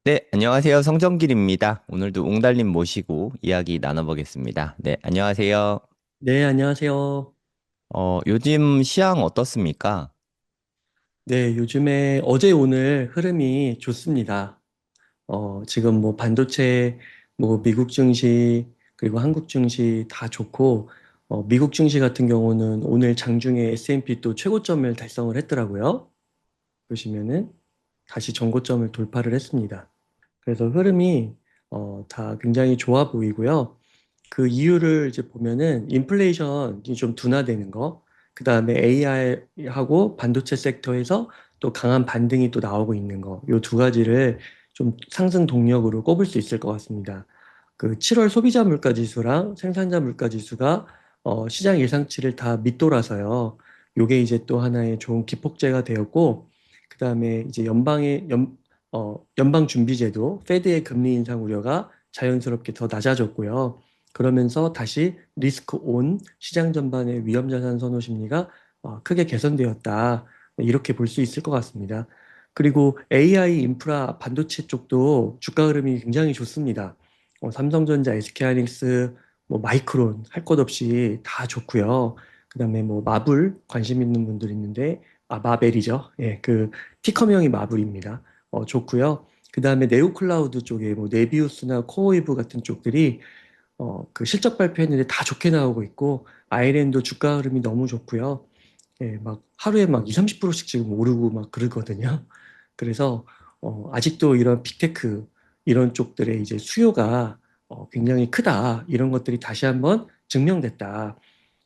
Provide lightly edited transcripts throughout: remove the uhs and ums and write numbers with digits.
네, 안녕하세요. 성정길입니다. 오늘도 웅달님 모시고 이야기 나눠보겠습니다. 네, 안녕하세요. 네, 안녕하세요. 요즘 시황 어떻습니까? 네, 요즘에 어제 오늘 흐름이 좋습니다. 지금 뭐 반도체, 뭐 미국 증시, 그리고 한국 증시 다 좋고, 미국 증시 같은 경우는 오늘 장중에 S&P 또 최고점을 달성을 했더라고요. 보시면은 다시 전고점을 돌파를 했습니다. 그래서 흐름이 다 굉장히 좋아 보이고요. 그 이유를 이제 보면은 인플레이션이 좀 둔화되는 거, 그 다음에 AI하고 반도체 섹터에서 또 강한 반등이 또 나오고 있는 거, 요 두 가지를 좀 상승 동력으로 꼽을 수 있을 것 같습니다. 그 7월 소비자 물가 지수랑 생산자 물가 지수가 시장 예상치를 다 밑돌아서요. 요게 이제 또 하나의 좋은 기폭제가 되었고, 그 다음에 이제 연방 준비제도, 페드의 금리 인상 우려가 자연스럽게 더 낮아졌고요. 그러면서 다시 리스크 온 시장 전반의 위험 자산 선호 심리가 크게 개선되었다. 이렇게 볼 수 있을 것 같습니다. 그리고 AI 인프라 반도체 쪽도 주가 흐름이 굉장히 좋습니다. 삼성전자, SK하이닉스, 뭐 마이크론 할 것 없이 다 좋고요. 그다음에 뭐 마블 관심 있는 분들 있는데 마벨이죠. 예, 그 티커명이 마블입니다. 좋고요. 그다음에 네오클라우드 쪽에 뭐 네비우스나 코어웨이브 같은 쪽들이 그 실적 발표했는데 다 좋게 나오고 있고, 아이랜도 주가 흐름이 너무 좋고요. 예, 막 하루에 막 2, 30%씩 지금 오르고 막 그러거든요. 그래서 아직도 이런 빅테크 이런 쪽들의 이제 수요가 굉장히 크다. 이런 것들이 다시 한번 증명됐다.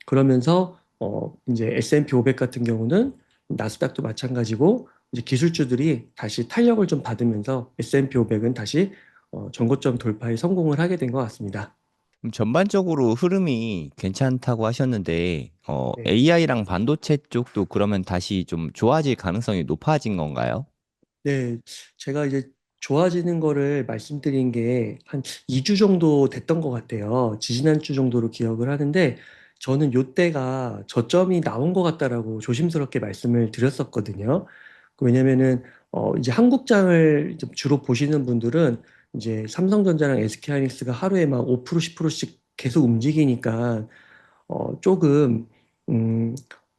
그러면서 이제 S&P 500 같은 경우는 나스닥도 마찬가지고 이제 기술주들이 다시 탄력을 좀 받으면서 S&P 500은 다시 전고점 돌파에 성공을 하게 된 것 같습니다. 전반적으로 흐름이 괜찮다고 하셨는데, 네. AI랑 반도체 쪽도 그러면 다시 좀 좋아질 가능성이 높아진 건가요? 네, 제가 이제 좋아지는 거를 말씀드린 게 한 2주 정도 됐던 것 같아요. 지지난주 정도로 기억을 하는데, 저는 요때가 저점이 나온 것 같다라고 조심스럽게 말씀을 드렸었거든요. 왜냐면은, 이제 한국장을 좀 주로 보시는 분들은 이제 삼성전자랑 SK하이닉스가 하루에 막 5%, 10%씩 계속 움직이니까 조금,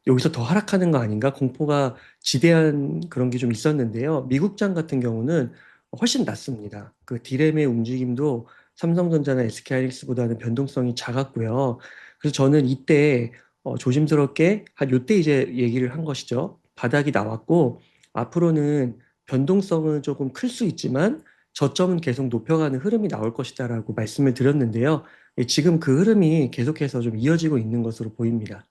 여기서 더 하락하는 거 아닌가? 공포가 지대한 그런 게 좀 있었는데요. 미국장 같은 경우는 훨씬 낮습니다. 그 디램의 움직임도 삼성전자나 SK하이닉스보다는 변동성이 작았고요. 그래서 저는 이때 조심스럽게 한 요때 이제 얘기를 한 것이죠. 바닥이 나왔고 앞으로는 변동성은 조금 클 수 있지만 저점은 계속 높여가는 흐름이 나올 것이다라고 말씀을 드렸는데요. 예, 지금 그 흐름이 계속해서 좀 이어지고 있는 것으로 보입니다.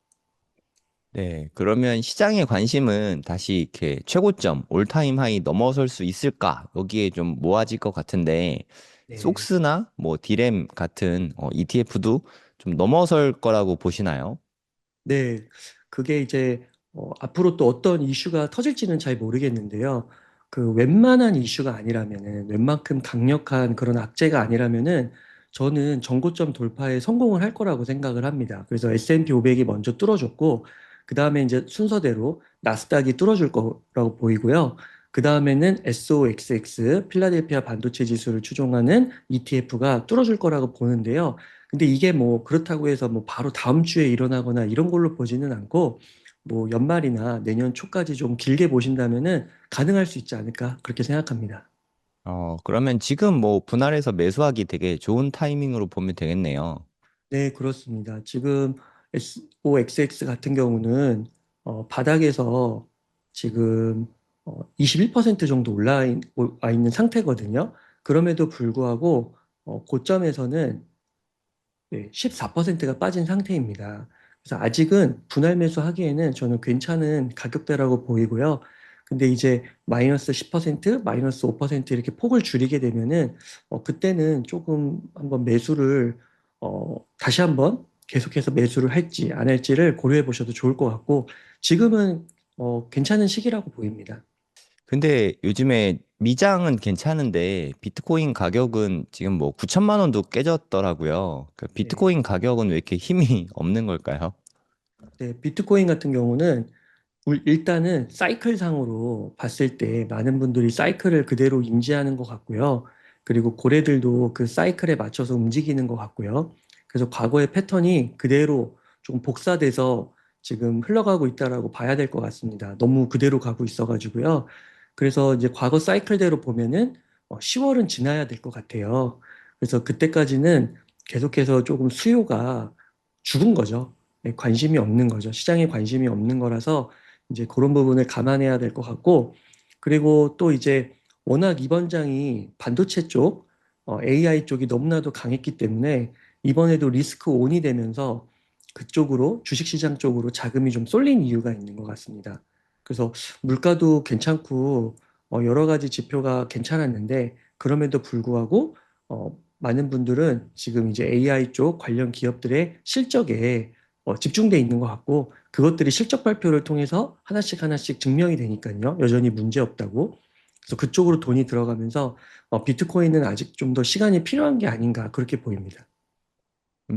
네, 그러면 시장의 관심은 다시 이렇게 최고점, 올타임 하이 넘어설 수 있을까? 여기에 좀 모아질 것 같은데, 네. 속스나 뭐 디램 같은 ETF도 좀 넘어설 거라고 보시나요? 네. 그게 이제 앞으로 또 어떤 이슈가 터질지는 잘 모르겠는데요. 그 웬만한 이슈가 아니라면은, 웬만큼 강력한 그런 악재가 아니라면은 저는 정고점 돌파에 성공을 할 거라고 생각을 합니다. 그래서 S&P 500이 먼저 뚫어줬고, 그 다음에 이제 순서대로 나스닥이 뚫어줄 거라고 보이고요. 그 다음에는 SOXX, 필라델피아 반도체 지수를 추종하는 ETF가 뚫어줄 거라고 보는데요. 근데 이게 뭐 그렇다고 해서 뭐 바로 다음 주에 일어나거나 이런 걸로 보지는 않고, 뭐 연말이나 내년 초까지 좀 길게 보신다면은 가능할 수 있지 않을까 그렇게 생각합니다. 그러면 지금 뭐 분할해서 매수하기 되게 좋은 타이밍으로 보면 되겠네요. 네, 그렇습니다. 지금 SOXX 같은 경우는 바닥에서 지금 21% 정도 올라 있는 상태거든요. 그럼에도 불구하고 고점에서는 14%가 빠진 상태입니다. 그래서 아직은 분할 매수하기에는 저는 괜찮은 가격대라고 보이고요. 근데 이제 마이너스 10%, 마이너스 5% 이렇게 폭을 줄이게 되면은 그때는 조금 한번 매수를 다시 한번 계속해서 매수를 할지 안 할지를 고려해 보셔도 좋을 것 같고, 지금은 괜찮은 시기라고 보입니다. 근데 요즘에 미장은 괜찮은데 비트코인 가격은 지금 뭐 9천만 원도 깨졌더라고요. 그 네. 비트코인 가격은 왜 이렇게 힘이 없는 걸까요? 네, 비트코인 같은 경우는 일단은 사이클상으로 봤을 때 많은 분들이 사이클을 그대로 인지하는 것 같고요. 그리고 고래들도 그 사이클에 맞춰서 움직이는 것 같고요. 그래서 과거의 패턴이 그대로 좀 복사돼서 지금 흘러가고 있다라고 봐야 될 것 같습니다. 너무 그대로 가고 있어가지고요. 그래서 이제 과거 사이클대로 보면은 10월은 지나야 될 것 같아요. 그래서 그때까지는 계속해서 조금 수요가 죽은 거죠. 네, 관심이 없는 거죠. 시장에 관심이 없는 거라서 이제 그런 부분을 감안해야 될 것 같고, 그리고 또 이제 워낙 이번장이 반도체 쪽, AI 쪽이 너무나도 강했기 때문에 이번에도 리스크 온이 되면서 그쪽으로 주식시장 쪽으로 자금이 좀 쏠린 이유가 있는 것 같습니다. 그래서 물가도 괜찮고 여러 가지 지표가 괜찮았는데 그럼에도 불구하고 많은 분들은 지금 이제 AI 쪽 관련 기업들의 실적에 집중돼 있는 것 같고 그것들이 실적 발표를 통해서 하나씩 하나씩 증명이 되니까요. 여전히 문제 없다고. 그래서 그쪽으로 돈이 들어가면서 비트코인은 아직 좀 더 시간이 필요한 게 아닌가 그렇게 보입니다.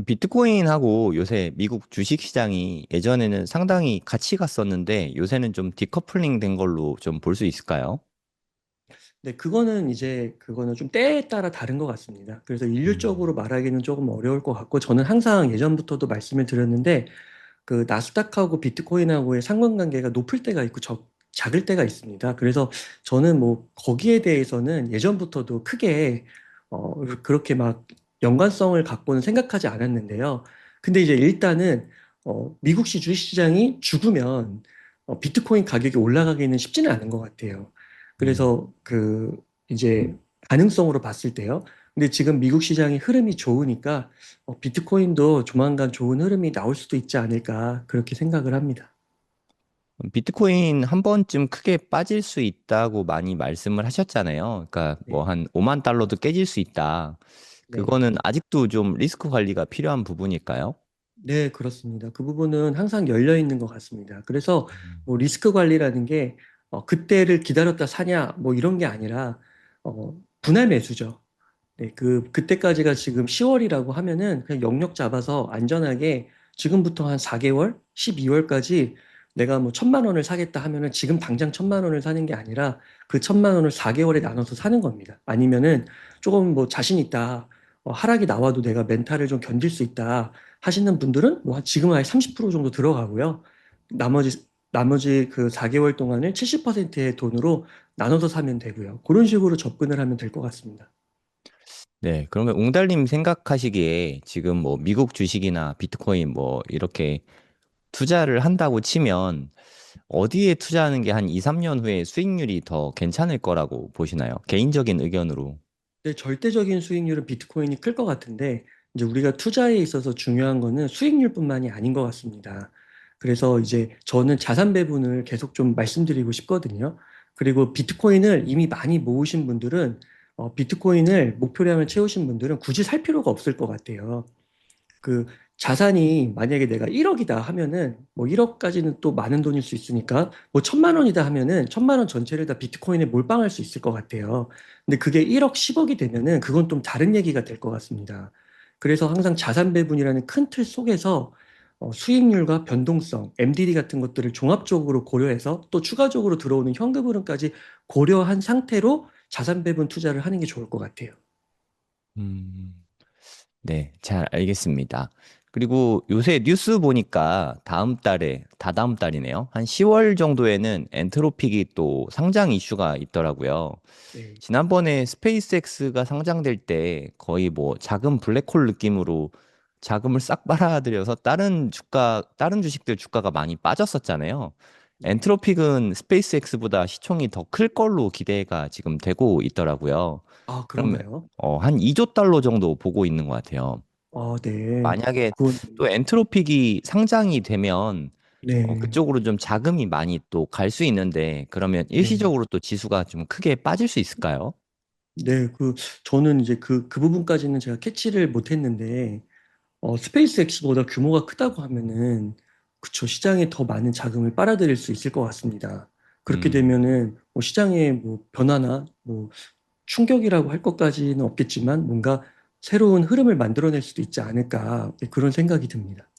비트코인하고 요새 미국 주식 시장이 예전에는 상당히 같이 갔었는데 요새는 좀 디커플링 된 걸로 좀 볼 수 있을까요? 네, 그거는 좀 때에 따라 다른 것 같습니다. 그래서 일률적으로 음. 말하기는 조금 어려울 것 같고 저는 항상 예전부터도 말씀을 드렸는데 그 나스닥하고 비트코인하고의 상관관계가 높을 때가 있고 작을 때가 있습니다. 그래서 저는 뭐 거기에 대해서는 예전부터도 크게 그렇게 막 연관성을 갖고는 생각하지 않았는데요. 근데 이제 일단은 미국시 주식시장이 죽으면 비트코인 가격이 올라가기는 쉽지는 않은 것 같아요. 음. 그래서 그 이제 가능성으로 봤을 때요. 근데 지금 미국 시장이 흐름이 좋으니까 비트코인도 조만간 좋은 흐름이 나올 수도 있지 않을까 그렇게 생각을 합니다. 비트코인 한 번쯤 크게 빠질 수 있다고 많이 말씀을 하셨잖아요. 그러니까 뭐 네, 한 5만 달러도 깨질 수 있다. 네, 그거는 아직도 좀 리스크 관리가 필요한 부분일까요? 네, 그렇습니다. 그 부분은 항상 열려 있는 것 같습니다. 그래서 음. 뭐 리스크 관리라는 게 그때를 기다렸다 사냐 뭐 이런 게 아니라 분할 매수죠. 네, 그때까지가 지금 10월이라고 하면은 그냥 영역 잡아서 안전하게 지금부터 한 4개월, 12월까지 내가 뭐 1,000만 원을 사겠다 하면은 지금 당장 1,000만 원을 사는 게 아니라 그 1,000만 원을 4개월에 나눠서 사는 겁니다. 아니면은 조금 뭐 자신 있다. 하락이 나와도 내가 멘탈을 좀 견딜 수 있다 하시는 분들은 뭐 지금 아예 30% 정도 들어가고요. 나머지 그 4개월 동안을 70%의 돈으로 나눠서 사면 되고요. 그런 식으로 접근을 하면 될 것 같습니다. 네, 그러면 웅달님 생각하시기에 지금 뭐 미국 주식이나 비트코인 뭐 이렇게 투자를 한다고 치면 어디에 투자하는 게 한 2, 3년 후에 수익률이 더 괜찮을 거라고 보시나요? 개인적인 의견으로. 근데 절대적인 수익률은 비트코인이 클 것 같은데, 이제 우리가 투자에 있어서 중요한 거는 수익률뿐만이 아닌 것 같습니다. 그래서 이제 저는 자산 배분을 계속 좀 말씀드리고 싶거든요. 그리고 비트코인을 이미 많이 모으신 분들은, 비트코인을 목표량을 채우신 분들은 굳이 살 필요가 없을 것 같아요. 그 자산이 만약에 내가 1억이다 하면은 뭐 1억까지는 또 많은 돈일 수 있으니까 뭐 1,000만 원이다 하면은 1,000만 원 전체를 다 비트코인에 몰빵할 수 있을 것 같아요. 근데 그게 1억, 10억이 되면은 그건 좀 다른 얘기가 될 것 같습니다. 그래서 항상 자산 배분이라는 큰 틀 속에서 수익률과 변동성, MDD 같은 것들을 종합적으로 고려해서 또 추가적으로 들어오는 현금 흐름까지 고려한 상태로 자산 배분 투자를 하는 게 좋을 것 같아요. 음. 네, 잘 알겠습니다. 그리고 요새 뉴스 보니까 다음 달에, 다다음 달이네요. 한 10월 정도에는 엔트로픽이 또 상장 이슈가 있더라고요. 네. 지난번에 스페이스X가 상장될 때 거의 뭐 작은 블랙홀 느낌으로 자금을 싹 빨아들여서 다른 주식들 주가가 많이 빠졌었잖아요. 네. 엔트로픽은 스페이스X보다 시총이 더 클 걸로 기대가 지금 되고 있더라고요. 아, 그러면 그런가요? 한 2조 달러 정도 보고 있는 것 같아요. 아, 네. 만약에 그건, 또 엔트로픽이 상장이 되면 네, 그쪽으로 좀 자금이 많이 또 갈 수 있는데 그러면 네, 일시적으로 또 지수가 좀 크게 빠질 수 있을까요? 네. 저는 이제 그 부분까지는 제가 캐치를 못 했는데, 스페이스X보다 규모가 크다고 하면은, 그쵸, 시장에 더 많은 자금을 빨아들일 수 있을 것 같습니다. 그렇게 음. 되면은, 뭐 시장의 뭐 변화나, 뭐 충격이라고 할 것까지는 없겠지만, 뭔가 새로운 흐름을 만들어낼 수도 있지 않을까, 네, 그런 생각이 듭니다.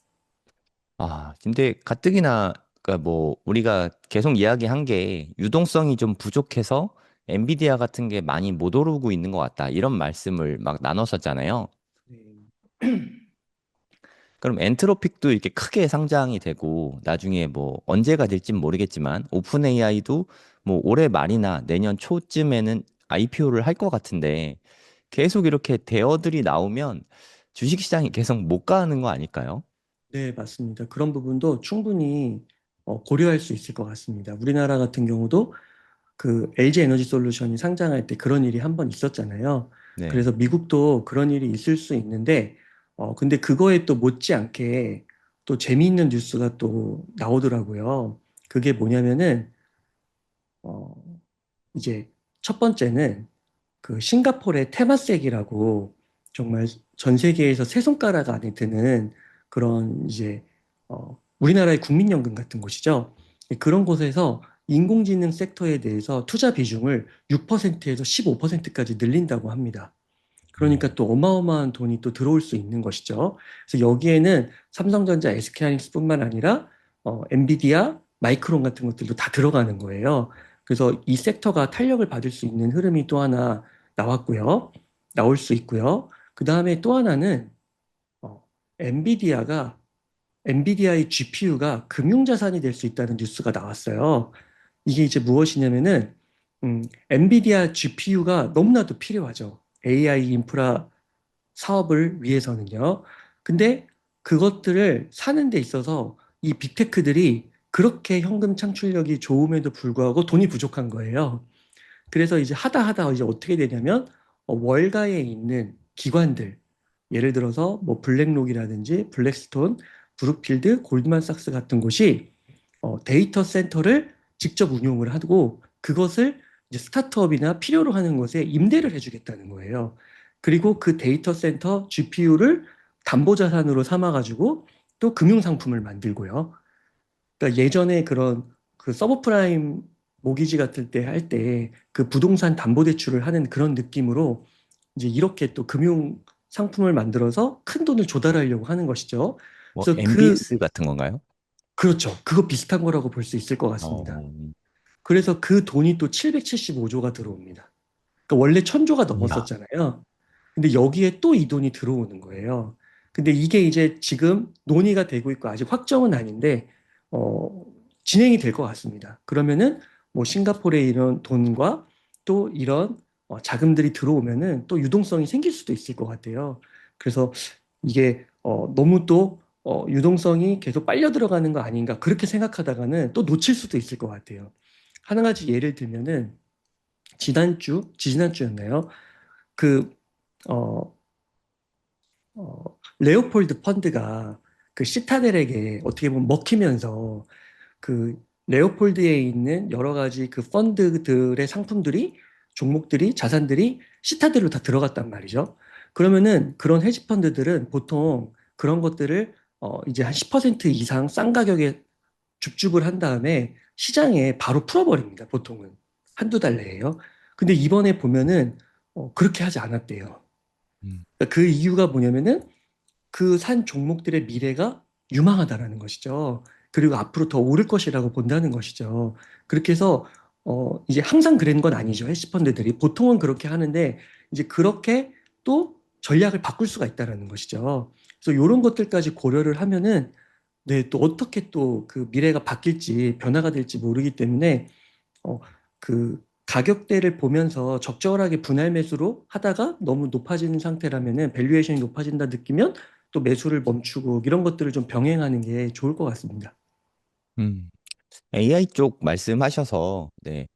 근데 가뜩이나 그러니까 뭐 우리가 계속 이야기한 게 유동성이 좀 부족해서 엔비디아 같은 게 많이 못 오르고 있는 것 같다. 이런 말씀을 막 나눴었잖아요. 네. 그럼 엔트로픽도 이렇게 크게 상장이 되고 나중에 뭐 언제가 될진 모르겠지만 오픈 AI도 뭐 올해 말이나 내년 초쯤에는 IPO를 할 것 같은데 계속 이렇게 대어들이 나오면 주식시장이 계속 못 가는 거 아닐까요? 네, 맞습니다. 그런 부분도 충분히 고려할 수 있을 것 같습니다. 우리나라 같은 경우도 그 LG 에너지 솔루션이 상장할 때 그런 일이 한 번 있었잖아요. 네. 그래서 미국도 그런 일이 있을 수 있는데, 근데 그거에 또 못지않게 또 재미있는 뉴스가 또 나오더라고요. 그게 뭐냐면은, 어, 이제 첫 번째는 그 싱가포르의 테마섹이라고 정말 전 세계에서 세 손가락 안에 드는 그런 이제 우리나라의 국민연금 같은 곳이죠. 그런 곳에서 인공지능 섹터에 대해서 투자 비중을 6%에서 15%까지 늘린다고 합니다. 그러니까 음. 또 어마어마한 돈이 또 들어올 수 있는 것이죠. 그래서 여기에는 삼성전자, SK하이닉스뿐만 아니라 엔비디아, 마이크론 같은 것들도 다 들어가는 거예요. 그래서 이 섹터가 탄력을 받을 수 있는 흐름이 또 하나 나왔고요. 나올 수 있고요. 그 다음에 또 하나는 어, 엔비디아가 엔비디아의 GPU가 금융자산이 될 수 있다는 뉴스가 나왔어요. 이게 이제 무엇이냐면은 엔비디아 GPU가 너무나도 필요하죠. AI 인프라 사업을 위해서는요. 근데 그것들을 사는 데 있어서 이 빅테크들이 그렇게 현금 창출력이 좋음에도 불구하고 돈이 부족한 거예요. 그래서 이제 하다 하다 이제 어떻게 되냐면 월가에 있는 기관들, 예를 들어서 뭐 블랙록이라든지 블랙스톤, 브룩필드, 골드만삭스 같은 곳이 데이터 센터를 직접 운용을 하고 그것을 이제 스타트업이나 필요로 하는 것에 임대를 해주겠다는 거예요. 그리고 그 데이터 센터 GPU를 담보자산으로 삼아가지고 또 금융상품을 만들고요. 그러니까 예전에 그런 그 서브프라임 모기지 같을 때 할 때 그 부동산 담보대출을 하는 그런 느낌으로 이제 이렇게 또 금융 상품을 만들어서 큰 돈을 조달하려고 하는 것이죠. 뭐 그래서 MBS 같은 건가요? 그렇죠. 그거 비슷한 거라고 볼 수 있을 것 같습니다. 어, 그래서 그 돈이 또 775조가 들어옵니다. 그러니까 원래 1000조가 이야. 넘었었잖아요. 근데 여기에 또 이 돈이 들어오는 거예요. 근데 이게 이제 지금 논의가 되고 있고 아직 확정은 아닌데, 어, 진행이 될 것 같습니다. 그러면은 뭐 싱가포르의 이런 돈과 또 이런 자금들이 들어오면은 또 유동성이 생길 수도 있을 것 같아요. 그래서 이게 너무 또 유동성이 계속 빨려 들어가는 거 아닌가 그렇게 생각하다가는 또 놓칠 수도 있을 것 같아요. 한 가지 예를 들면은 지지난주였나요? 그, 어, 레오폴드 펀드가 그 시타델에게 어떻게 보면 먹히면서 그 레오폴드에 있는 여러 가지 그 펀드들의 상품들이 종목들이 자산들이 시타델로 다 들어갔단 말이죠. 그러면은 그런 헤지 펀드들은 보통 그런 것들을 이제 한 10% 이상 싼 가격에 줍줍을 한 다음에 시장에 바로 풀어버립니다. 보통은 한두 달 내에요. 근데 이번에 보면은 그렇게 하지 않았대요. 음. 그러니까 그 이유가 뭐냐면은 그 산 종목들의 미래가 유망하다라는 것이죠. 그리고 앞으로 더 오를 것이라고 본다는 것이죠. 그렇게 해서 이제 항상 그런 건 아니죠. 헤지펀드들이 보통은 그렇게 하는데 이제 그렇게 또 전략을 바꿀 수가 있다라는 것이죠. 그래서 이런 것들까지 고려를 하면은 네, 또 어떻게 또 그 미래가 바뀔지 변화가 될지 모르기 때문에 그 가격대를 보면서 적절하게 분할 매수로 하다가 너무 높아지는 상태라면은 밸류에이션이 높아진다 느끼면 또 매수를 멈추고 이런 것들을 좀 병행하는 게 좋을 것 같습니다. 음. AI 쪽 말씀하셔서, 네.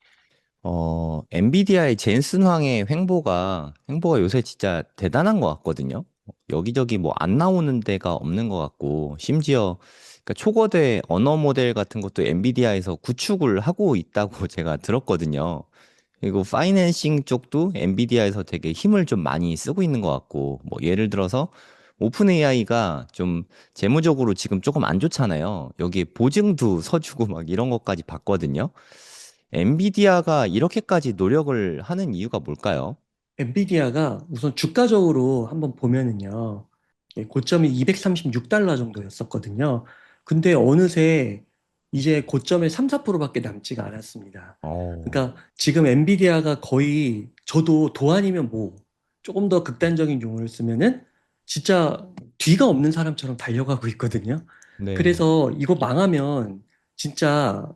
엔비디아의 젠슨 황의 횡보가 요새 진짜 대단한 것 같거든요. 여기저기 뭐 안 나오는 데가 없는 것 같고, 심지어 그러니까 초거대 언어 모델 같은 것도 엔비디아에서 구축을 하고 있다고 제가 들었거든요. 그리고 파이낸싱 쪽도 엔비디아에서 되게 힘을 좀 많이 쓰고 있는 것 같고, 뭐 예를 들어서 오픈 AI가 좀 재무적으로 지금 조금 안 좋잖아요. 여기에 보증도 서주고 막 이런 것까지 봤거든요. 엔비디아가 이렇게까지 노력을 하는 이유가 뭘까요? 엔비디아가 우선 주가적으로 한번 보면은요, 고점이 236달러 정도였었거든요. 근데 어느새 이제 고점의 3, 4%밖에 남지가 않았습니다. 어, 그러니까 지금 엔비디아가 거의 저도 도안이면 뭐 조금 더 극단적인 용어를 쓰면은 진짜 뒤가 없는 사람처럼 달려가고 있거든요. 네. 그래서 이거 망하면 진짜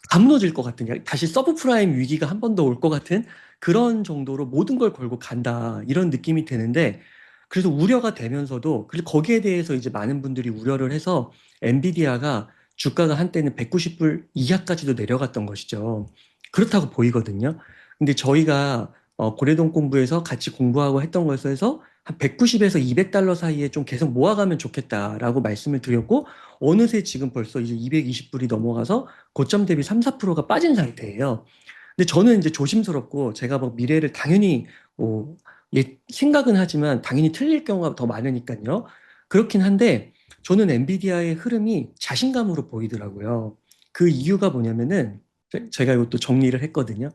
다 무너질 것 같은 게 다시 서브프라임 위기가 한 번 더 올 것 같은 그런 정도로 모든 걸 걸고 간다 이런 느낌이 드는데 그래서 우려가 되면서도 그리고 거기에 대해서 이제 많은 분들이 우려를 해서 엔비디아가 주가가 한때는 190불 이하까지도 내려갔던 것이죠. 그렇다고 보이거든요. 근데 저희가 고래동 공부에서 같이 공부하고 했던 것에서 한 190에서 200달러 사이에 좀 계속 모아가면 좋겠다라고 말씀을 드렸고 어느새 지금 벌써 이제 220불이 넘어가서 고점 대비 3, 4%가 빠진 상태예요. 근데 저는 이제 조심스럽고 제가 뭐 미래를 당연히 뭐 생각은 하지만 당연히 틀릴 경우가 더 많으니까요. 그렇긴 한데 저는 엔비디아의 흐름이 자신감으로 보이더라고요. 그 이유가 뭐냐면은 제가 이것도 정리를 했거든요.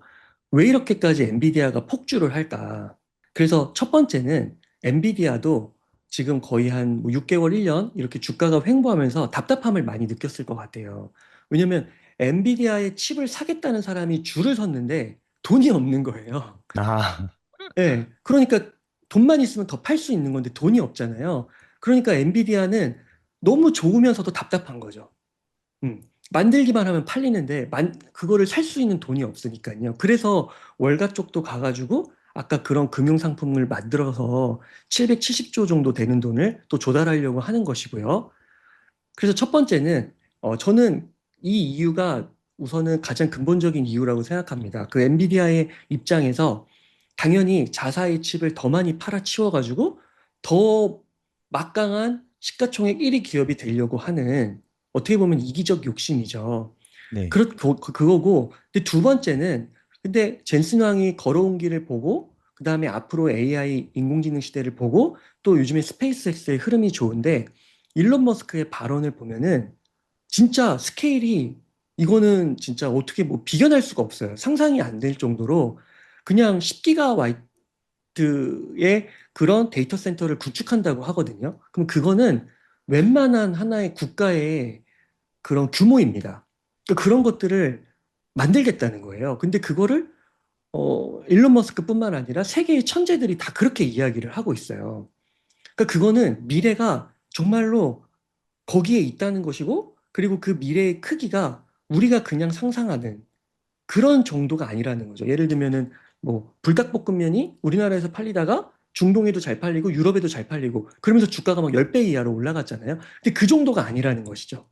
왜 이렇게까지 엔비디아가 폭주를 할까? 그래서 첫 번째는 엔비디아도 지금 거의 한 6개월, 1년 이렇게 주가가 횡보하면서 답답함을 많이 느꼈을 것 같아요. 왜냐면 엔비디아의 칩을 사겠다는 사람이 줄을 섰는데 돈이 없는 거예요. 아, 예. 그러니까 돈만 있으면 더 팔 수 있는 건데 돈이 없잖아요. 그러니까 엔비디아는 너무 좋으면서도 답답한 거죠. 음. 만들기만 하면 팔리는데 그거를 살 수 있는 돈이 없으니까요. 그래서 월가 쪽도 가가지고 아까 그런 금융 상품을 만들어서 770조 정도 되는 돈을 또 조달하려고 하는 것이고요. 그래서 첫 번째는 저는 이 이유가 우선은 가장 근본적인 이유라고 생각합니다. 그 엔비디아의 입장에서 당연히 자사의 칩을 더 많이 팔아치워가지고 더 막강한 시가총액 1위 기업이 되려고 하는 어떻게 보면 이기적 욕심이죠. 네. 그거고, 근데 두 번째는 근데 젠슨 왕이 걸어온 길을 보고 그다음에 앞으로 AI 인공지능 시대를 보고 또 요즘에 스페이스X의 흐름이 좋은데 일론 머스크의 발언을 보면은 진짜 스케일이 이거는 진짜 어떻게 뭐 비견할 수가 없어요. 상상이 안 될 정도로 그냥 10기가와이트의 그런 데이터 센터를 구축한다고 하거든요. 그럼 그거는 웬만한 하나의 국가의 그런 규모입니다. 그러니까 그런 것들을 만들겠다는 거예요. 근데 그거를 일론 머스크뿐만 아니라 세계의 천재들이 다 그렇게 이야기를 하고 있어요. 그러니까 그거는 미래가 정말로 거기에 있다는 것이고, 그리고 그 미래의 크기가 우리가 그냥 상상하는 그런 정도가 아니라는 거죠. 예를 들면은 뭐 불닭볶음면이 우리나라에서 팔리다가 중동에도 잘 팔리고 유럽에도 잘 팔리고 그러면서 주가가 막 10배 이하로 올라갔잖아요. 근데 그 정도가 아니라는 것이죠.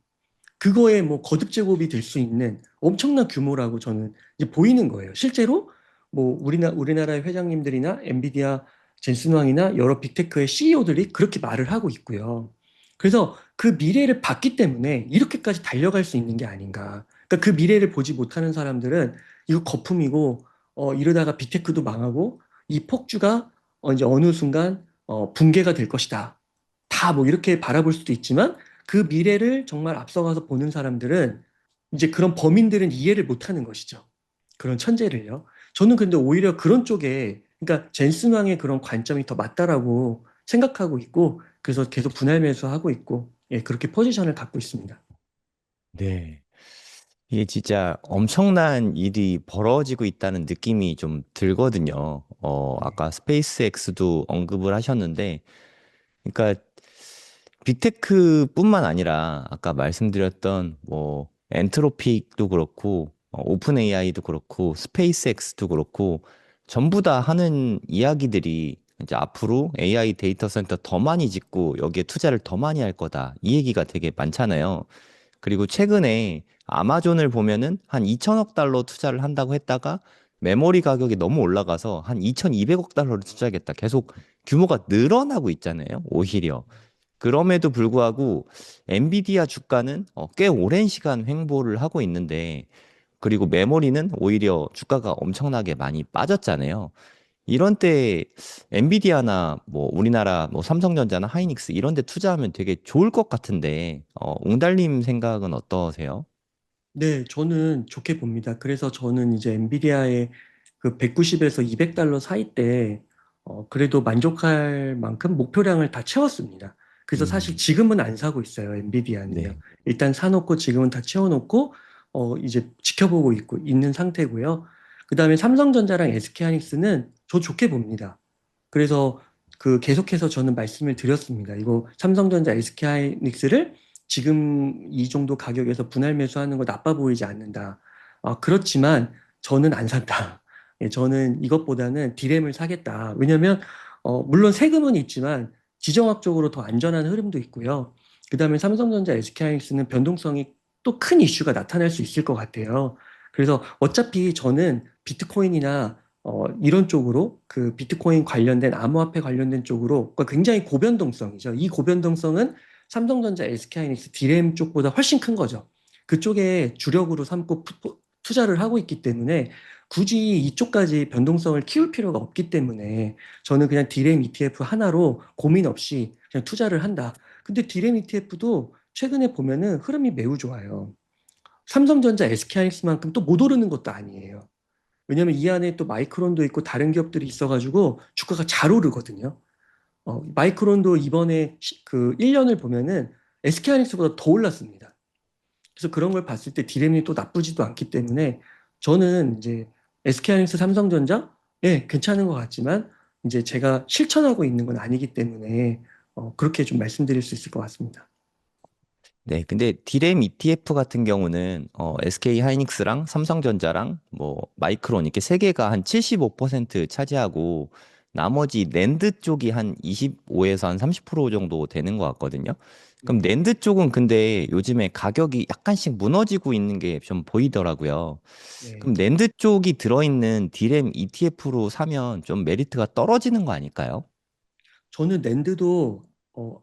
그거에 뭐 거듭 제곱이 될 수 있는 엄청난 규모라고 저는 이제 보이는 거예요. 실제로 뭐 우리나라의 회장님들이나 엔비디아 젠슨 왕이나 여러 빅테크의 CEO들이 그렇게 말을 하고 있고요. 그래서 그 미래를 봤기 때문에 이렇게까지 달려갈 수 있는 게 아닌가. 그러니까 그 미래를 보지 못하는 사람들은 이거 거품이고 이러다가 빅테크도 망하고 이 폭주가 이제 어느 순간 붕괴가 될 것이다. 다 뭐 이렇게 바라볼 수도 있지만 그 미래를 정말 앞서가서 보는 사람들은 이제 그런 범인들은 이해를 못하는 것이죠. 그런 천재를요. 저는 근데 오히려 그런 쪽에 그러니까 젠슨 왕의 그런 관점이 더 맞다라고 생각하고 있고 그래서 계속 분할 매수하고 있고 예, 그렇게 포지션을 갖고 있습니다. 네. 이게 진짜 엄청난 일이 벌어지고 있다는 느낌이 좀 들거든요. 네. 아까 스페이스X도 언급을 하셨는데, 그러니까 빅테크뿐만 아니라 아까 말씀드렸던 뭐 엔트로픽도 그렇고 오픈 AI도 그렇고 스페이스X도 그렇고 전부 다 하는 이야기들이 이제 앞으로 AI 데이터 센터 더 많이 짓고 여기에 투자를 더 많이 할 거다. 이 얘기가 되게 많잖아요. 그리고 최근에 아마존을 보면은 한 2천억 달러 투자를 한다고 했다가 메모리 가격이 너무 올라가서 한 2,200억 달러를 투자하겠다. 계속 규모가 늘어나고 있잖아요. 오히려. 그럼에도 불구하고 엔비디아 주가는 꽤 오랜 시간 횡보를 하고 있는데 그리고 메모리는 오히려 주가가 엄청나게 많이 빠졌잖아요. 이런 때 엔비디아나 뭐 우리나라 뭐 삼성전자나 하이닉스 이런 데 투자하면 되게 좋을 것 같은데 웅달님 생각은 어떠세요? 네, 저는 좋게 봅니다. 그래서 저는 이제 엔비디아의 그 190에서 200달러 사이 때 그래도 만족할 만큼 목표량을 다 채웠습니다. 그래서 사실 음, 지금은 안 사고 있어요, 엔비디아는요. 네. 일단 사놓고 지금은 다 채워놓고, 이제 지켜보고 있는 상태고요. 그 다음에 삼성전자랑 SK하이닉스는 저 좋게 봅니다. 그래서 그 계속해서 저는 말씀을 드렸습니다. 이거 삼성전자, SK하이닉스를 지금 이 정도 가격에서 분할 매수하는 거 나빠 보이지 않는다. 그렇지만 저는 안 산다. 예, 저는 이것보다는 디램을 사겠다. 왜냐면 물론 세금은 있지만 지정학적으로 더 안전한 흐름도 있고요. 그다음에 삼성전자, SK하이닉스는 변동성이 또 큰 이슈가 나타날 수 있을 것 같아요. 그래서 어차피 저는 비트코인이나 이런 쪽으로 그 비트코인 관련된 암호화폐 관련된 쪽으로 그러니까 굉장히 고변동성이죠. 이 고변동성은 삼성전자, SK하이닉스, 디램 쪽보다 훨씬 큰 거죠. 그쪽에 주력으로 삼고 투자를 하고 있기 때문에 굳이 이쪽까지 변동성을 키울 필요가 없기 때문에 저는 그냥 디램 ETF 하나로 고민 없이 그냥 투자를 한다. 근데 디램 ETF도 최근에 보면은 흐름이 매우 좋아요. 삼성전자, SK하이닉스만큼 또 못 오르는 것도 아니에요. 왜냐면 이 안에 또 마이크론도 있고 다른 기업들이 있어가지고 주가가 잘 오르거든요. 마이크론도 이번에 그 1년을 보면은 SK하이닉스보다 더 올랐습니다. 그래서 그런 걸 봤을 때 디램이 또 나쁘지도 않기 때문에 저는 이제 SK하이닉스, 삼성전자 예, 괜찮은 것 같지만 이제 제가 실천하고 있는 건 아니기 때문에 그렇게 좀 말씀드릴 수 있을 것 같습니다. 네, 근데 디램 ETF 같은 경우는 SK 하이닉스랑 삼성전자랑 뭐 마이크론 이렇게 세 개가 한 75% 차지하고 나머지 낸드 쪽이 한 25에서 한 30% 정도 되는 것 같거든요. 그럼 네. 낸드 쪽은 근데 요즘에 가격이 약간씩 무너지고 있는 게 좀 보이더라고요. 네. 그럼 낸드 쪽이 들어있는 디램 ETF로 사면 좀 메리트가 떨어지는 거 아닐까요? 저는 낸드도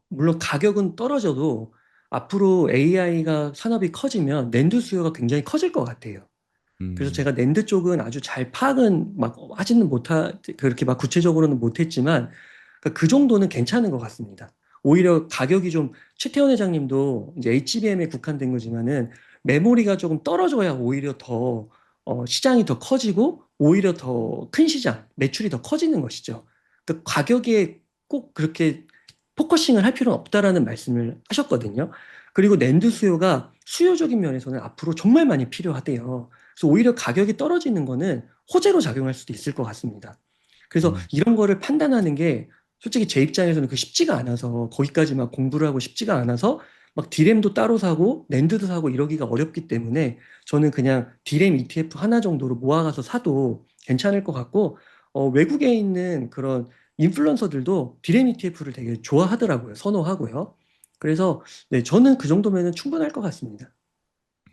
물론 가격은 떨어져도 앞으로 AI가 산업이 커지면 낸드 수요가 굉장히 커질 것 같아요. 그래서 음, 제가 낸드 쪽은 아주 잘 파악은 막 하지는 그렇게 막 구체적으로는 못했지만 그 정도는 괜찮은 것 같습니다. 오히려 가격이 좀 최태원 회장님도 이제 HBM에 국한된 거지만은 메모리가 조금 떨어져야 오히려 더 시장이 더 커지고 오히려 더 큰 시장, 매출이 더 커지는 것이죠. 그러니까 가격에 꼭 그렇게 포커싱을 할 필요는 없다라는 말씀을 하셨거든요. 그리고 낸드 수요가 수요적인 면에서는 앞으로 정말 많이 필요하대요. 그래서 오히려 가격이 떨어지는 거는 호재로 작용할 수도 있을 것 같습니다. 그래서 음. 이런 거를 판단하는 게 솔직히 제 입장에서는 그 쉽지가 않아서 거기까지 막 공부를 하고 쉽지가 않아서 막 디램도 따로 사고 낸드도 사고 이러기가 어렵기 때문에 저는 그냥 디램 ETF 하나 정도로 모아가서 사도 괜찮을 것 같고 외국에 있는 그런 인플루언서들도 디램 ETF를 되게 좋아하더라고요. 선호하고요. 그래서 네, 저는 그 정도면은 충분할 것 같습니다.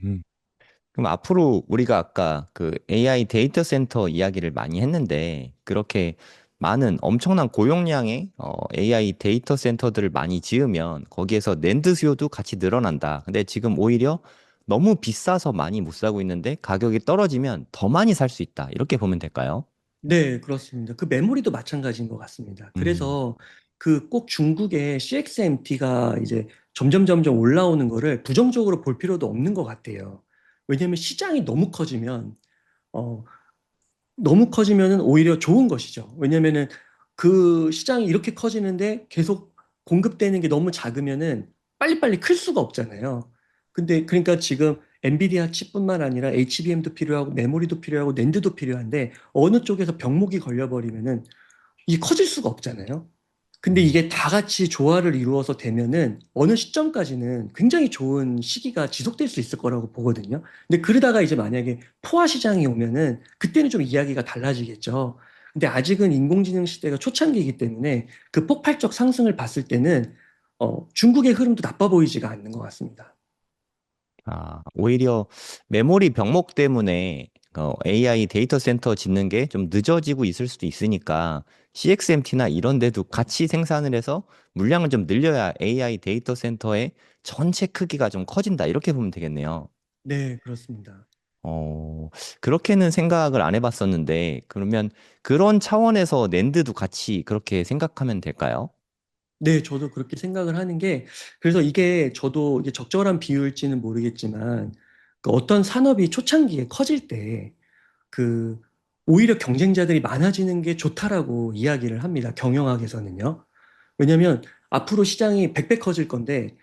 음. 그럼 앞으로 우리가 아까 그 AI 데이터 센터 이야기를 많이 했는데 그렇게 많은 엄청난 고용량의 AI 데이터 센터들을 많이 지으면 거기에서 낸드 수요도 같이 늘어난다. 근데 지금 오히려 너무 비싸서 많이 못 사고 있는데 가격이 떨어지면 더 많이 살 수 있다. 이렇게 보면 될까요? 네, 그렇습니다. 그 메모리도 마찬가지인 것 같습니다. 음, 그래서 그 꼭 중국의 CXMT가 이제 점점 올라오는 거를 부정적으로 볼 필요도 없는 것 같아요. 왜냐하면 시장이 어, 너무 커지면은 오히려 좋은 것이죠. 왜냐면은 그 시장이 이렇게 커지는데 계속 공급되는 게 너무 작으면은 빨리빨리 클 수가 없잖아요. 근데 그러니까 지금 엔비디아 칩뿐만 아니라 HBM도 필요하고 메모리도 필요하고 낸드도 필요한데 어느 쪽에서 병목이 걸려버리면은 이게 커질 수가 없잖아요. 근데 음. 이게 다 같이 조화를 이루어서 되면은 어느 시점까지는 굉장히 좋은 시기가 지속될 수 있을 거라고 보거든요. 근데 그러다가 이제 만약에 포화 시장이 오면은 그때는 좀 이야기가 달라지겠죠. 근데 아직은 인공지능 시대가 초창기이기 때문에 그 폭발적 상승을 봤을 때는 중국의 흐름도 나빠 보이지가 않는 것 같습니다. 오히려 메모리 병목 때문에 AI 데이터 센터 짓는 게 좀 늦어지고 있을 수도 있으니까 CXMT나 이런 데도 같이 생산을 해서 물량을 좀 늘려야 AI 데이터 센터의 전체 크기가 좀 커진다. 이렇게 보면 되겠네요. 네, 그렇습니다. 어, 그렇게는 생각을 안 해봤었는데, 그러면 그런 차원에서 낸드도 같이 그렇게 생각하면 될까요? 네, 저도 그렇게 생각을 하는 게, 그래서 이게 저도 이게 적절한 비유일지는 모르겠지만, 그 어떤 산업이 초창기에 커질 때, 그, 오히려 경쟁자들이 많아지는 게 좋다라고 이야기를 합니다. 경영학에서는요. 왜냐면 앞으로 시장이 100배 커질 건데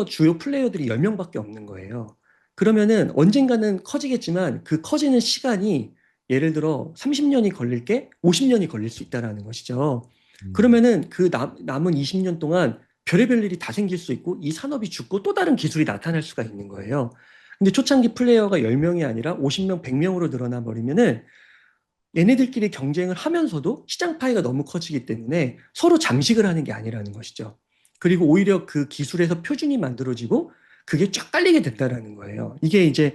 주요 플레이어들이 10명밖에 없는 거예요. 그러면은 언젠가는 커지겠지만 그 커지는 시간이 예를 들어 30년이 걸릴 게 50년이 걸릴 수 있다라는 것이죠. 음. 그러면은 그 남은 20년 동안 별의별 일이 다 생길 수 있고 이 산업이 죽고 또 다른 기술이 나타날 수가 있는 거예요. 근데 초창기 플레이어가 10명이 아니라 50명, 100명으로 늘어나 버리면은 얘네들끼리 경쟁을 하면서도 시장 파이가 너무 커지기 때문에 서로 잠식을 하는 게 아니라는 것이죠. 그리고 오히려 그 기술에서 표준이 만들어지고 그게 쫙 깔리게 된다라는 거예요. 이게 이제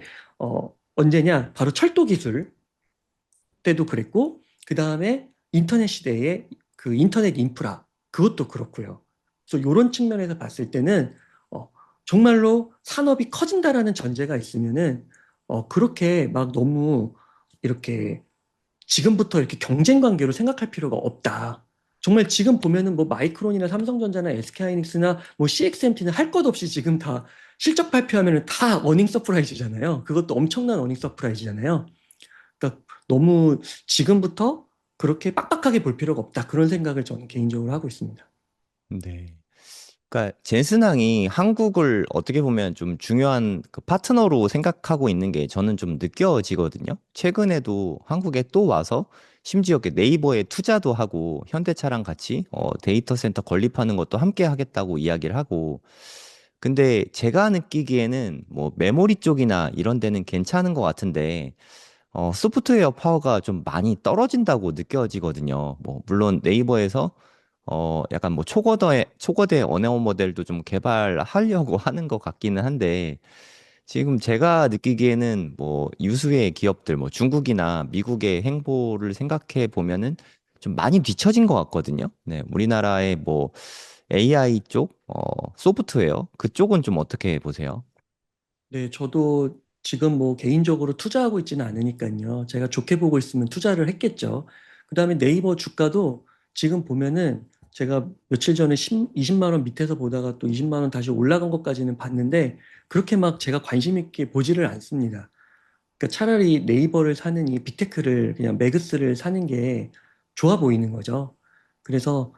언제냐? 바로 철도 기술 때도 그랬고 그 다음에 인터넷 시대의 그 인터넷 인프라 그것도 그렇고요. 그래서 이런 측면에서 봤을 때는 어, 정말로 산업이 커진다라는 전제가 있으면은 그렇게 막 너무 이렇게 지금부터 이렇게 경쟁 관계로 생각할 필요가 없다. 정말 지금 보면은 뭐 마이크론이나 삼성전자나 SK하이닉스나 뭐 CXMT는 할 것 없이 지금 다 실적 발표하면은 다 어닝 서프라이즈잖아요. 그것도 엄청난 어닝 서프라이즈잖아요. 그러니까 너무 지금부터 그렇게 빡빡하게 볼 필요가 없다. 그런 생각을 저는 개인적으로 하고 있습니다. 네. 그러니까 젠슨항이 한국을 어떻게 보면 좀 중요한 그 파트너로 생각하고 있는 게 저는 좀 느껴지거든요. 최근에도 한국에 또 와서 심지어 그 네이버에 투자도 하고 현대차랑 같이 데이터 센터 건립하는 것도 함께 하겠다고 이야기를 하고 근데 제가 느끼기에는 뭐 메모리 쪽이나 이런 데는 괜찮은 것 같은데 소프트웨어 파워가 좀 많이 떨어진다고 느껴지거든요. 뭐 물론 네이버에서 약간 뭐 초거대 언어 모델도 좀 개발하려고 하는 것 같기는 한데, 지금 제가 느끼기에는 뭐 유수의 기업들, 뭐 중국이나 미국의 행보를 생각해 보면은 좀 많이 뒤처진 것 같거든요. 네, 우리나라의 뭐 AI 쪽, 소프트웨어, 그쪽은 좀 어떻게 보세요? 네, 저도 지금 뭐 개인적으로 투자하고 있지는 않으니까요. 제가 좋게 보고 있으면 투자를 했겠죠. 그다음에 네이버 주가도 지금 보면은 제가 며칠 전에 20만 원 밑에서 보다가 또 20만 원 다시 올라간 것까지는 봤는데 그렇게 막 제가 관심 있게 보지를 않습니다. 그러니까 차라리 네이버를 사는 이 빅테크를 그냥 매그스를 사는 게 좋아 보이는 거죠. 그래서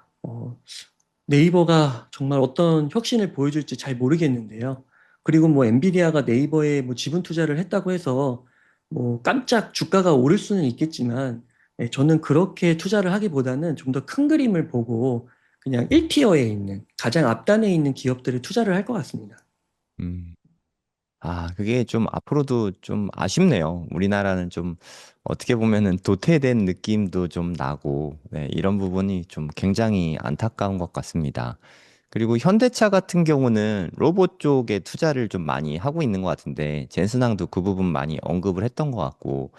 네이버가 정말 어떤 혁신을 보여줄지 잘 모르겠는데요. 그리고 뭐 엔비디아가 네이버에 뭐 지분 투자를 했다고 해서 뭐 깜짝 주가가 오를 수는 있겠지만 저는 그렇게 투자를 하기보다는 좀 더 큰 그림을 보고 그냥 1티어에 있는 가장 앞단에 있는 기업들을 투자를 할 것 같습니다. 음. 아, 그게 좀 앞으로도 좀 아쉽네요. 우리나라는 좀 어떻게 보면은 도태된 느낌도 좀 나고, 네, 이런 부분이 좀 굉장히 안타까운 것 같습니다. 그리고 현대차 같은 경우는 로봇 쪽에 투자를 좀 많이 하고 있는 것 같은데, 젠슨항도 그 부분 많이 언급을 했던 것 같고,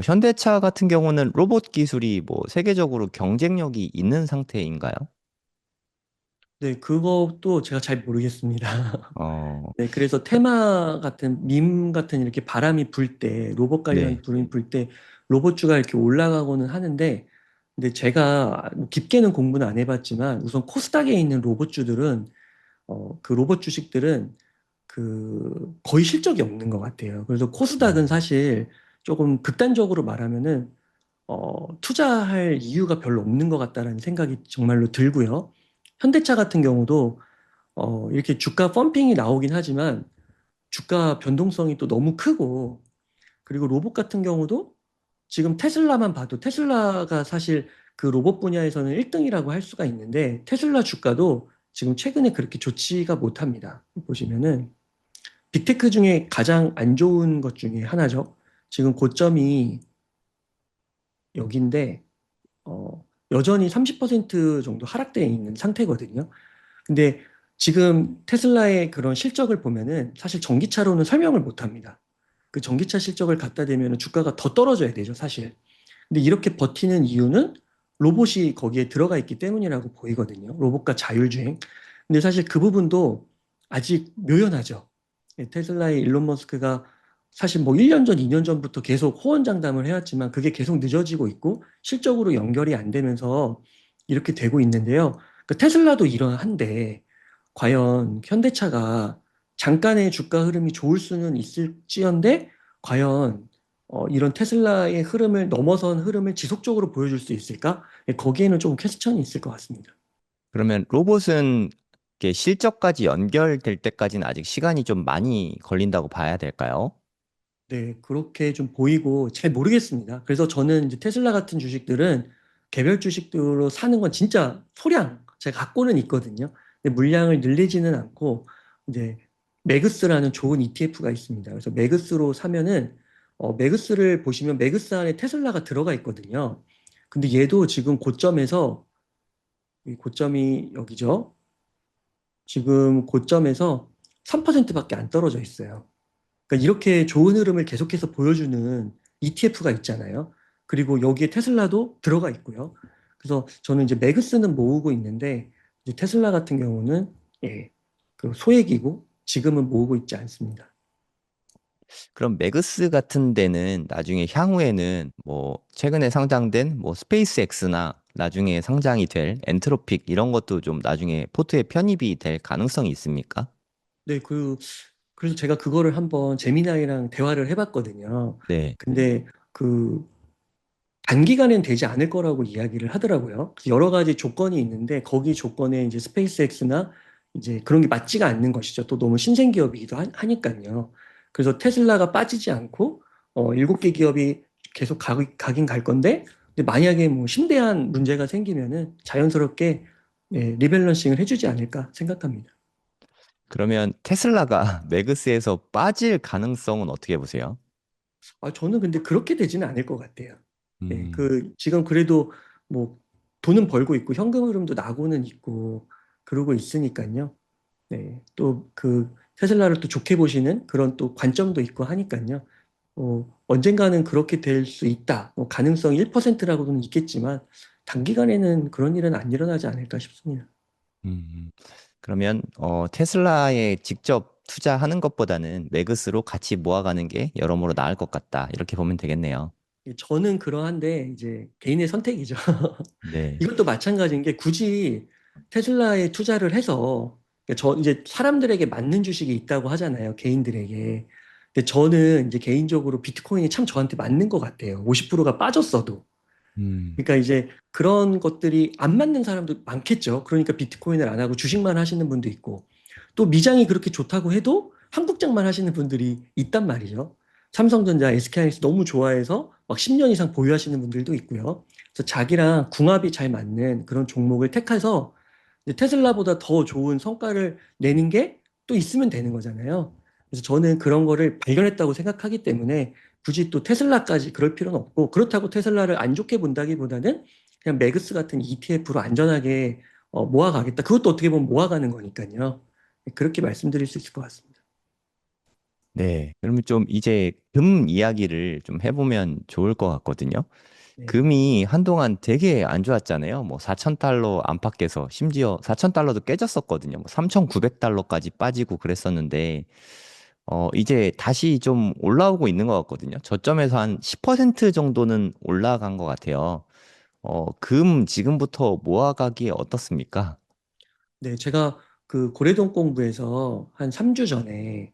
현대차 같은 경우는 로봇 기술이 뭐 세계적으로 경쟁력이 있는 상태인가요? 네, 그것도 제가 잘 모르겠습니다. 어, 네, 그래서 테마 같은, 밈 같은 이렇게 바람이 불 때, 로봇 관련 네. 불이 불 때, 로봇주가 이렇게 올라가고는 하는데, 근데 제가 뭐 깊게는 공부는 안 해봤지만, 우선 코스닥에 있는 로봇주들은, 그 로봇 주식들은 거의 실적이 없는 것 같아요. 그래서 코스닥은 음. 사실 조금 극단적으로 말하면은, 투자할 이유가 별로 없는 것 같다라는 생각이 정말로 들고요. 현대차 같은 경우도, 이렇게 주가 펌핑이 나오긴 하지만, 주가 변동성이 또 너무 크고, 그리고 로봇 같은 경우도 지금 테슬라만 봐도 테슬라가 사실 그 로봇 분야에서는 1등이라고 할 수가 있는데, 테슬라 주가도 지금 최근에 그렇게 좋지가 못합니다. 보시면은, 빅테크 중에 가장 안 좋은 것 중에 하나죠. 지금 고점이 여기인데, 여전히 30% 정도 하락되어 있는 상태거든요. 근데 지금 테슬라의 그런 실적을 보면은 사실 전기차로는 설명을 못 합니다. 그 전기차 실적을 갖다 대면 주가가 더 떨어져야 되죠, 사실. 근데 이렇게 버티는 이유는 로봇이 거기에 들어가 있기 때문이라고 보이거든요. 로봇과 자율주행. 근데 사실 그 부분도 아직 묘연하죠. 테슬라의 일론 머스크가 사실 뭐 1년 전, 2년 전부터 계속 호언장담을 해왔지만 그게 계속 늦어지고 있고 실적으로 연결이 안 되면서 이렇게 되고 있는데요. 그 테슬라도 이러한데 과연 현대차가 잠깐의 주가 흐름이 좋을 수는 있을지언데 과연 이런 테슬라의 흐름을 넘어선 흐름을 지속적으로 보여줄 수 있을까? 거기에는 좀 퀘스천이 있을 것 같습니다. 그러면 로봇은 이렇게 실적까지 연결될 때까지는 아직 시간이 좀 많이 걸린다고 봐야 될까요? 네, 그렇게 좀 보이고 잘 모르겠습니다. 그래서 저는 이제 테슬라 같은 주식들은 개별 주식으로 사는 건 진짜 소량 제가 갖고는 있거든요. 근데 물량을 늘리지는 않고 이제 매그스라는 좋은 ETF가 있습니다. 그래서 매그스로 사면은 매그스를 보시면 매그스 안에 테슬라가 들어가 있거든요. 근데 얘도 지금 고점에서 이 고점이 여기죠. 지금 고점에서 3%밖에 안 떨어져 있어요. 그러니까 이렇게 좋은 흐름을 계속해서 보여주는 ETF가 있잖아요. 그리고 여기에 테슬라도 들어가 있고요. 그래서 저는 이제 매그스는 모으고 있는데 이제 테슬라 같은 경우는 예, 그 소액이고 지금은 모으고 있지 않습니다. 그럼 매그스 같은 데는 나중에 향후에는 뭐 최근에 상장된 뭐 스페이스X나 나중에 상장이 될 엔트로픽 이런 것도 좀 나중에 포트에 편입이 될 가능성이 있습니까? 네, 그래서 제가 그거를 한번 제미나이랑 대화를 해봤거든요. 네. 근데 그 단기간엔 되지 않을 거라고 이야기를 하더라고요. 그래서 여러 가지 조건이 있는데 거기 조건에 이제 스페이스X나 이제 그런 게 맞지가 않는 것이죠. 또 너무 신생 기업이기도 하니까요. 그래서 테슬라가 빠지지 않고 7개 기업이 계속 가긴 갈 건데 근데 만약에 뭐 심대한 문제가 생기면은 자연스럽게 예, 리밸런싱을 해주지 않을까 생각합니다. 그러면 테슬라가 매그스에서 빠질 가능성은 어떻게 보세요? 저는 근데 그렇게 되지는 않을 것 같아요. 예, 음, 지금 그래도 뭐 돈은 벌고 있고 현금 흐름도 나고는 있고 그러고 있으니까요. 네, 또 그 테슬라를 또 좋게 보시는 그런 또 관점도 있고 하니까요. 언젠가는 그렇게 될 수 있다. 가능성 1%라고는 있겠지만 단기간에는 그런 일은 안 일어나지 않을까 싶습니다. 음. 그러면 테슬라에 직접 투자하는 것보다는 매그스로 같이 모아가는 게 여러모로 나을 것 같다. 이렇게 보면 되겠네요. 저는 그러한데 이제 개인의 선택이죠. 네. 이것도 마찬가지인 게 굳이 테슬라에 투자를 해서 그러니까 저 이제 사람들에게 맞는 주식이 있다고 하잖아요. 개인들에게. 근데 저는 이제 개인적으로 비트코인이 참 저한테 맞는 것 같아요. 50%가 빠졌어도. 음, 그러니까 이제 그런 것들이 안 맞는 사람도 많겠죠. 그러니까 비트코인을 안 하고 주식만 하시는 분도 있고 또 미장이 그렇게 좋다고 해도 한국장만 하시는 분들이 있단 말이죠. 삼성전자, SK하이닉스 너무 좋아해서 막 10년 이상 보유하시는 분들도 있고요. 그래서 자기랑 궁합이 잘 맞는 그런 종목을 택해서 이제 테슬라보다 더 좋은 성과를 내는 게 또 있으면 되는 거잖아요. 그래서 저는 그런 거를 발견했다고 생각하기 때문에 굳이 또 테슬라까지 그럴 필요는 없고 그렇다고 테슬라를 안 좋게 본다기보다는 그냥 매그스 같은 ETF로 안전하게 모아가겠다. 그것도 어떻게 보면 모아가는 거니까요. 그렇게 말씀드릴 수 있을 것 같습니다. 네. 그러면 좀 이제 금 이야기를 좀 해보면 좋을 것 같거든요. 네. 금이 한동안 되게 안 좋았잖아요. 뭐 4,000달러 안팎에서 심지어 4,000달러도 깨졌었거든요. 뭐 3,900달러까지 빠지고 그랬었는데 이제 다시 좀 올라오고 있는 것 같거든요. 저점에서 한 10% 정도는 올라간 것 같아요. 금 지금부터 모아가기에 어떻습니까? 네, 제가 그 고래동 공부에서 한 3주 전에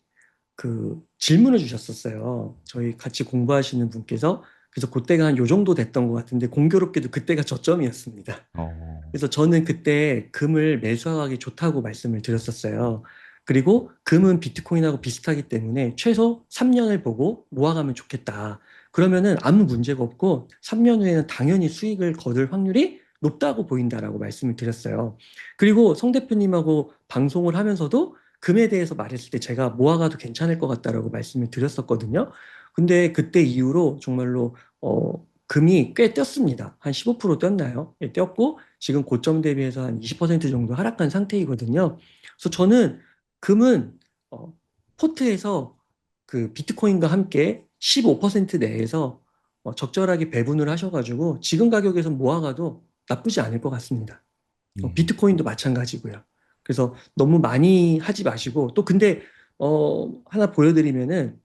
그 질문을 주셨었어요. 저희 같이 공부하시는 분께서. 그래서 그때가 한 요 정도 됐던 것 같은데 공교롭게도 그때가 저점이었습니다. 어, 그래서 저는 그때 금을 매수하기 좋다고 말씀을 드렸었어요. 그리고 금은 비트코인하고 비슷하기 때문에 최소 3년을 보고 모아가면 좋겠다. 그러면은 아무 문제가 없고 3년 후에는 당연히 수익을 거둘 확률이 높다고 보인다라고 말씀을 드렸어요. 그리고 성 대표님하고 방송을 하면서도 금에 대해서 말했을 때 제가 모아가도 괜찮을 것 같다라고 말씀을 드렸었거든요. 근데 그때 이후로 정말로 금이 꽤 뛰었습니다. 한 15% 뛰었나요? 예, 뛰었고 지금 고점 대비해서 한 20% 정도 하락한 상태이거든요. 그래서 저는 금은 포트에서 그 비트코인과 함께 15% 내에서 적절하게 배분을 하셔가지고 지금 가격에서 모아가도 나쁘지 않을 것 같습니다. 음. 비트코인도 마찬가지고요. 그래서 너무 많이 하지 마시고 또 근데 하나 보여드리면은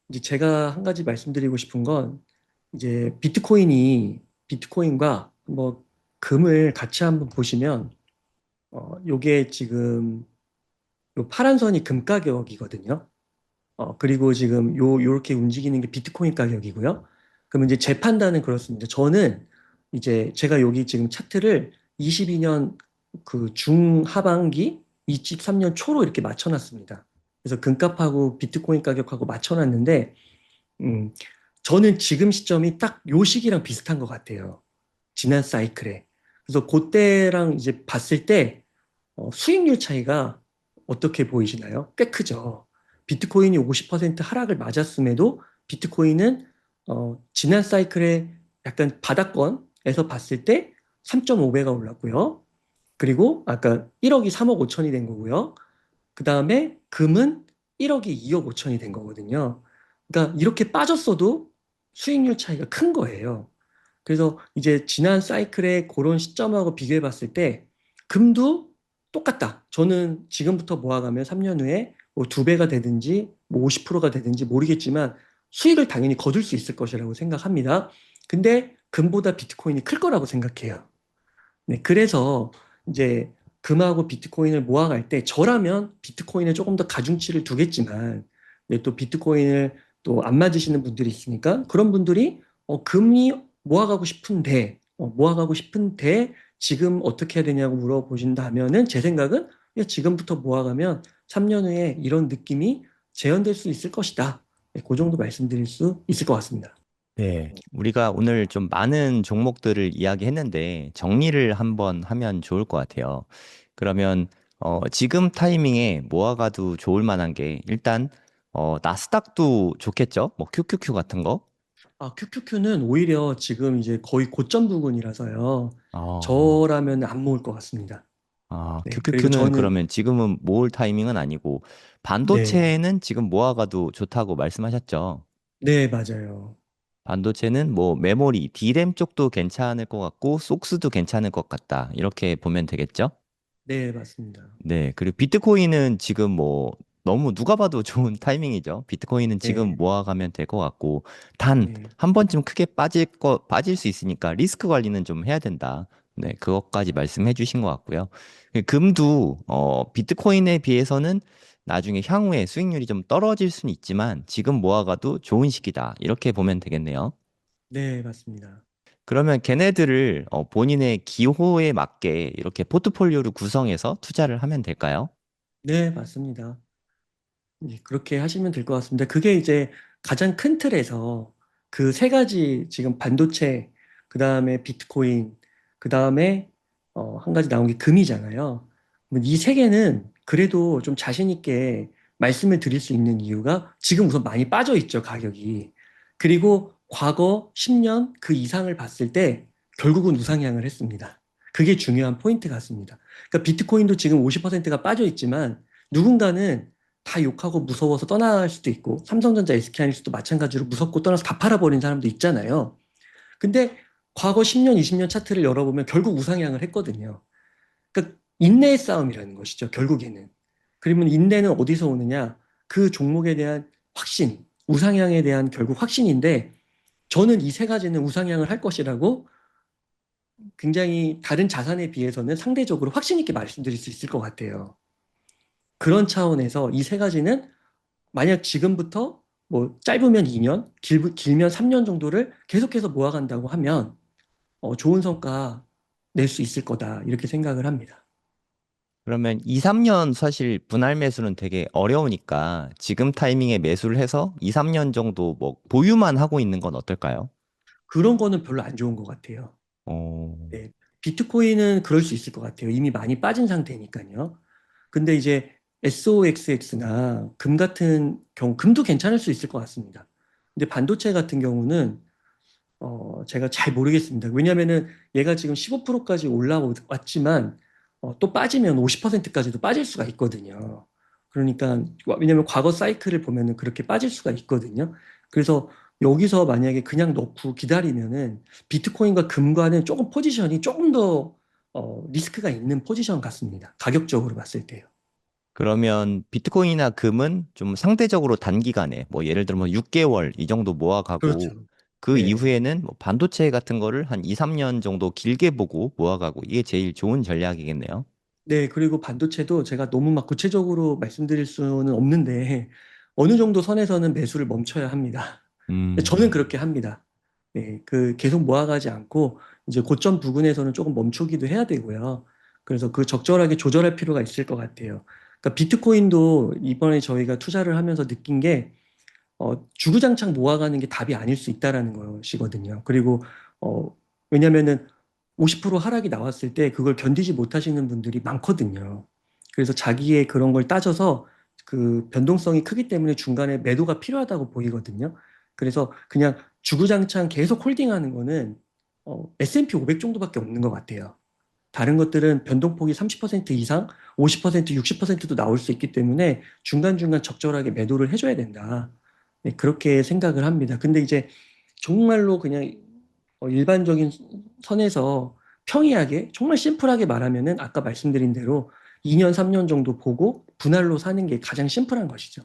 이제 제가 한 가지 말씀드리고 싶은 건 이제 비트코인과 뭐 금을 같이 한번 보시면 요게 지금 요 파란 선이 금 가격이거든요. 그리고 지금 요렇게 움직이는 게 비트코인 가격이고요. 그러면 이제 제 판단은 그렇습니다. 저는 이제 제가 여기 지금 차트를 22년 그 중하반기 23년 초로 이렇게 맞춰놨습니다. 그래서 금값하고 비트코인 가격하고 맞춰놨는데, 음, 저는 지금 시점이 딱 요 시기랑 비슷한 것 같아요. 지난 사이클에. 그래서 그때랑 이제 봤을 때 수익률 차이가 어떻게 보이시나요? 꽤 크죠. 비트코인이 50% 하락을 맞았음에도 비트코인은 지난 사이클에 약간 바닥권에서 봤을 때 3.5배가 올랐고요. 그리고 아까 1억이 3억 5천이 된 거고요. 그 다음에 금은 1억이 2억 5천이 된 거거든요. 그러니까 이렇게 빠졌어도 수익률 차이가 큰 거예요. 그래서 이제 지난 사이클의 그런 시점하고 비교해 봤을 때 금도 똑같다. 저는 지금부터 모아가면 3년 후에 뭐 2배가 되든지 뭐 50%가 되든지 모르겠지만 수익을 당연히 거둘 수 있을 것이라고 생각합니다. 근데 금보다 비트코인이 클 거라고 생각해요. 네, 그래서 이제 금하고 비트코인을 모아갈 때 저라면 비트코인에 조금 더 가중치를 두겠지만 네, 또 비트코인을 또 안 맞으시는 분들이 있으니까 그런 분들이 금이 모아가고 싶은데 지금 어떻게 해야 되냐고 물어보신다면은 제 생각은 그냥 지금부터 모아가면 3년 후에 이런 느낌이 재현될 수 있을 것이다. 네, 그 정도 말씀드릴 수 있을 것 같습니다. 네, 우리가 오늘 좀 많은 종목들을 이야기했는데 정리를 한번 하면 좋을 것 같아요. 그러면 지금 타이밍에 모아가도 좋을 만한 게 일단 나스닥도 좋겠죠? 뭐 QQQ 같은 거? 아, QQQ는 오히려 지금 이제 거의 고점 부근이라서요. 아, 저라면 안 모을 것 같습니다. 네, 그리고 QQQ는 저는, 그러면 지금은 모을 타이밍은 아니고 네, 반도체는 지금 모아가도 좋다고 말씀하셨죠? 네, 맞아요. 반도체는 뭐 메모리, D램 쪽도 괜찮을 것 같고 속스도 괜찮을 것 같다. 이렇게 보면 되겠죠? 네, 맞습니다. 네. 그리고 비트코인은 지금 뭐 너무 누가 봐도 좋은 타이밍이죠. 비트코인은 지금 네, 모아가면 될 것 같고 단 네, 한 번쯤 크게 빠질 수 있으니까 리스크 관리는 좀 해야 된다. 네. 그것까지 말씀해 주신 것 같고요. 금도 비트코인에 비해서는 나중에 향후에 수익률이 좀 떨어질 수는 있지만 지금 모아가도 좋은 시기다. 이렇게 보면 되겠네요. 네, 맞습니다. 그러면 걔네들을 본인의 기호에 맞게 이렇게 포트폴리오를 구성해서 투자를 하면 될까요? 네, 맞습니다. 네, 그렇게 하시면 될 것 같습니다. 그게 이제 가장 큰 틀에서 그 세 가지 지금 반도체, 그 다음에 비트코인, 그 다음에 한 가지 나온 게 금이잖아요. 이 세 개는 그래도 좀 자신 있게 말씀을 드릴 수 있는 이유가 지금 우선 많이 빠져 있죠, 가격이. 그리고 과거 10년 그 이상을 봤을 때 결국은 우상향을 했습니다. 그게 중요한 포인트 같습니다. 그러니까 비트코인도 지금 50%가 빠져 있지만 누군가는 다 욕하고 무서워서 떠날 수도 있고 삼성전자 SK하이닉스도 마찬가지로 무섭고 떠나서 다 팔아버린 사람도 있잖아요. 근데 과거 10년, 20년 차트를 열어보면 결국 우상향을 했거든요. 그러니까 인내의 싸움이라는 것이죠. 결국에는. 그러면 인내는 어디서 오느냐? 그 종목에 대한 확신, 우상향에 대한 결국 확신인데 저는 이 세 가지는 우상향을 할 것이라고 굉장히 다른 자산에 비해서는 상대적으로 확신 있게 말씀드릴 수 있을 것 같아요. 그런 차원에서 이 세 가지는 만약 지금부터 뭐 짧으면 2년, 길면 3년 정도를 계속해서 모아간다고 하면 좋은 성과 낼 수 있을 거다. 이렇게 생각을 합니다. 그러면 2, 3년 사실 분할 매수는 되게 어려우니까 지금 타이밍에 매수를 해서 2, 3년 정도 뭐 보유만 하고 있는 건 어떨까요? 그런 거는 별로 안 좋은 것 같아요. 어, 네. 비트코인은 그럴 수 있을 것 같아요. 이미 많이 빠진 상태니까요. 근데 이제 SOXX나 금 같은 경우, 금도 괜찮을 수 있을 것 같습니다. 근데 반도체 같은 경우는 제가 잘 모르겠습니다. 왜냐면은 얘가 지금 15%까지 올라왔지만 또 빠지면 50%까지도 빠질 수가 있거든요. 그러니까 왜냐면 과거 사이클을 보면은 그렇게 빠질 수가 있거든요. 그래서 여기서 만약에 그냥 넣고 기다리면은 비트코인과 금과는 조금 포지션이 조금 더 리스크가 있는 포지션 같습니다. 가격적으로 봤을 때요. 그러면 비트코인이나 금은 좀 상대적으로 단기간에 뭐 예를 들면 6개월 이 정도 모아가고 그렇죠. 그 네. 이후에는 뭐 반도체 같은 거를 한 2, 3년 정도 길게 보고 모아가고 이게 제일 좋은 전략이겠네요. 네, 그리고 반도체도 제가 너무 막 구체적으로 말씀드릴 수는 없는데 어느 정도 선에서는 매수를 멈춰야 합니다. 저는 음. 그렇게 합니다. 네, 그 계속 모아가지 않고 이제 고점 부근에서는 조금 멈추기도 해야 되고요. 그래서 그 적절하게 조절할 필요가 있을 것 같아요. 그러니까 비트코인도 이번에 저희가 투자를 하면서 느낀 게 주구장창 모아가는 게 답이 아닐 수 있다라는 것이거든요. 그리고 왜냐면은 50% 하락이 나왔을 때 그걸 견디지 못하시는 분들이 많거든요. 그래서 자기의 그런 걸 따져서 그 변동성이 크기 때문에 중간에 매도가 필요하다고 보이거든요. 그래서 그냥 주구장창 계속 홀딩하는 거는 S&P 500 정도밖에 없는 것 같아요. 다른 것들은 변동폭이 30% 이상, 50%, 60%도 나올 수 있기 때문에 중간중간 적절하게 매도를 해줘야 된다. 네, 그렇게 생각을 합니다. 근데 이제 정말로 그냥 일반적인 선에서 평이하게, 정말 심플하게 말하면은 아까 말씀드린 대로 2년, 3년 정도 보고 분할로 사는 게 가장 심플한 것이죠.